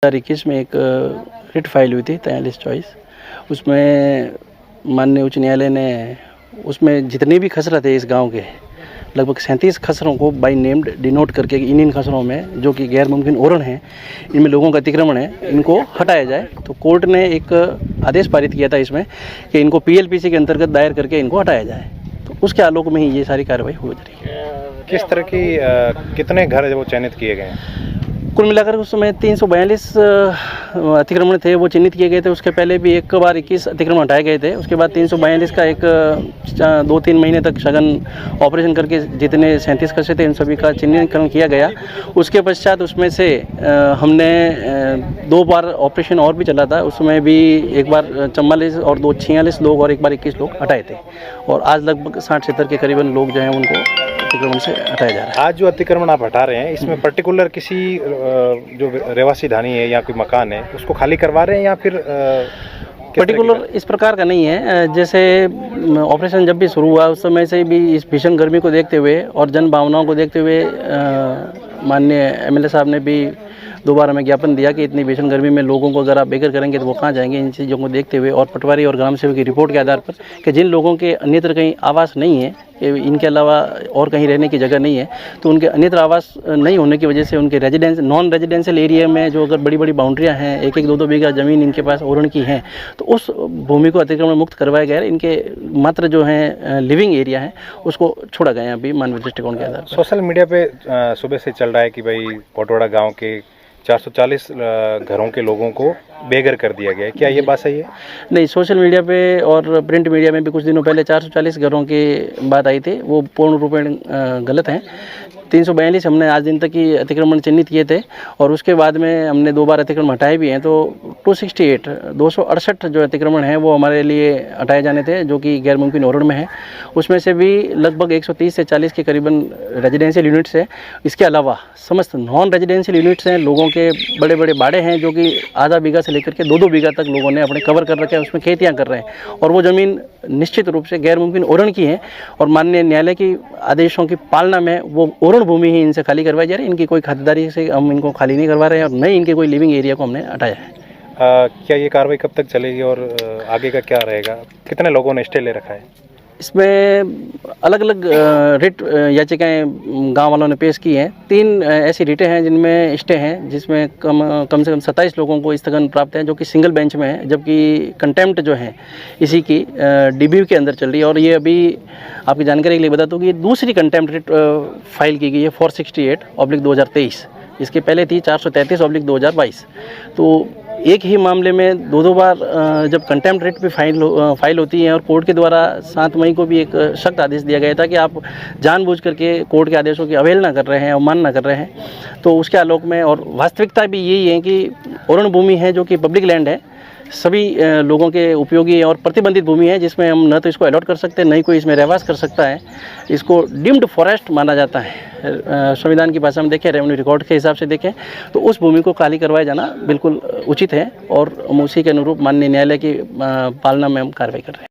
2021 में एक writ file हुई थी 43/24। उसमें माननीय उच्च न्यायालय ने उसमें जितने भी खसरा थे इस गांव के लगभग 37 खसरों को बाई नेम्ड डिनोट करके इन खसरों में जो कि गैर मुमकिन ओरण हैं, इनमें लोगों का अतिक्रमण है, इनको हटाया जाए। तो कोर्ट ने एक आदेश पारित किया था इसमें कि इनको PLPC के अंतर्गत दायर करके इनको हटाया जाए। तो उसके आलोक में ही ये सारी कार्रवाई हो रही है। किस तरह की कितने घर वो चयनित किए गए हैं? कुल मिलाकर उस समय 342 अतिक्रमण थे वो चिन्हित किए गए थे। उसके पहले भी एक बार 21 अतिक्रमण हटाए गए थे। उसके बाद 342 का एक 2-3 महीने तक सघन ऑपरेशन करके जितने 37 खसरे थे इन सभी का चिन्हीकरण किया गया। उसके पश्चात उसमें से हमने 2 बार ऑपरेशन और भी चला था। उसमें भी एक बार 44 और 2 46 लोग और एक बार 21 लोग हटाए थे। और आज लगभग 60-70 के करीबन लोग जो हैं उनको अतिक्रमण से हटाया जा रहा है। आज जो अतिक्रमण आप हटा रहे हैं इसमें पर्टिकुलर किसी जो रहवासी धानी है या कोई मकान है उसको खाली करवा रहे हैं या फिर पर्टिकुलर इस प्रकार का नहीं है। जैसे ऑपरेशन जब भी शुरू हुआ उस समय से भी इस भीषण गर्मी को देखते हुए और जन भावनाओं को देखते हुए माननीय MLA साहब ने भी 2 बार हमें ज्ञापन दिया कि इतनी भीषण गर्मी में लोगों को अगर आप बेघर करेंगे तो वो कहाँ जाएंगे। इन चीज़ों को देखते हुए और पटवारी और ग्राम सेवक की रिपोर्ट के आधार पर कि जिन लोगों के अन्यत्र कहीं आवास नहीं है, इनके अलावा और कहीं रहने की जगह नहीं है, तो उनके अन्यत्र आवास नहीं होने की वजह से उनके नॉन रेजिडेंशियल एरिया में जो अगर बड़ी बड़ी बाउंड्रियाँ हैं, 1-1, 2-2 बीघा ज़मीन इनके पास ओरण की हैं, तो उस भूमि को अतिक्रमण मुक्त करवाया गया है। इनके मात्र जो है लिविंग एरिया है उसको छोड़ा गया है अभी मानवीय दृष्टिकोण के आधार पर। सोशल मीडिया पे सुबह से चल रहा है कि भाई पोटवाड़ा गाँव के 440 घरों के लोगों को बेघर कर दिया गया है, क्या ये बात सही है? नहीं, सोशल मीडिया पे और प्रिंट मीडिया में भी कुछ दिनों पहले 440 घरों की बात आई थी, वो पूर्ण रूप में गलत हैं। 342 हमने आज दिन तक ही अतिक्रमण चिन्हित किए थे और उसके बाद में हमने 2 बार अतिक्रमण हटाए भी हैं। तो 268 जो अतिक्रमण हैं वो हमारे लिए हटाए जाने थे जो कि गैर मुमकिन ओरण में है। उसमें से भी लगभग 130 से 40 के करीबन रेजिडेंशियल यूनिट्स हैं। इसके अलावा समस्त नॉन रेजिडेंशियल यूनिट्स हैं, लोगों के बड़े बड़े बाड़े हैं जो कि आधा बीघा से लेकर के 2-2 बीघा तक लोगों ने अपने कवर कर रखे हैं, उसमें खेतियाँ कर रहे हैं और वो ज़मीन निश्चित रूप से गैर मुमकिन ओरण की है और माननीय न्यायालय की आदेशों की पालना में वो ओरण भूमि ही इनसे खाली करवाई जा रही है। इनकी कोई खातिरदारी से हम इनको खाली नहीं करवा रहे हैं और न ही इनके कोई लिविंग एरिया को हमने हटाया है। क्या ये कार्रवाई कब तक चलेगी और आगे का क्या रहेगा? कितने लोगों ने स्टे ले रखा है? इसमें अलग अलग रिट याचिकाएं गांव वालों ने पेश की हैं। 3 ऐसी रिटें हैं जिनमें स्टे हैं, जिसमें कम से कम 27 लोगों को स्थगन प्राप्त है जो कि सिंगल बेंच में है, जबकि कंटेम्प्ट जो है इसी की DBU के अंदर चल रही है। और ये अभी आपकी जानकारी के लिए बता दूँ कि दूसरी कंटेम्प्ट रिट फाइल की गई है 468/2023। इसके पहले थी 433/2022। तो एक ही मामले में 2-2 बार जब कंटेम्प्ट रिट पे फाइल होती है और कोर्ट के द्वारा 7 मई को भी एक सख्त आदेश दिया गया था कि आप जानबूझ करके कोर्ट के आदेशों की अवहेलना कर रहे हैं, अवमानना कर रहे हैं, तो उसके आलोक में और वास्तविकता भी यही है कि ओरण भूमि है जो कि पब्लिक लैंड है, सभी लोगों के उपयोगी और प्रतिबंधित भूमि है, जिसमें हम न तो इसको अलॉट कर सकते हैं, न ही कोई इसमें रहवास कर सकता है। इसको डीम्ड फॉरेस्ट माना जाता है। संविधान की भाषा में देखें, रेवेन्यू रिकॉर्ड के हिसाब से देखें तो उस भूमि को खाली करवाया जाना बिल्कुल उचित है और हम उसी के अनुरूप माननीय न्यायालय की पालना में हम कार्रवाई कर रहे हैं।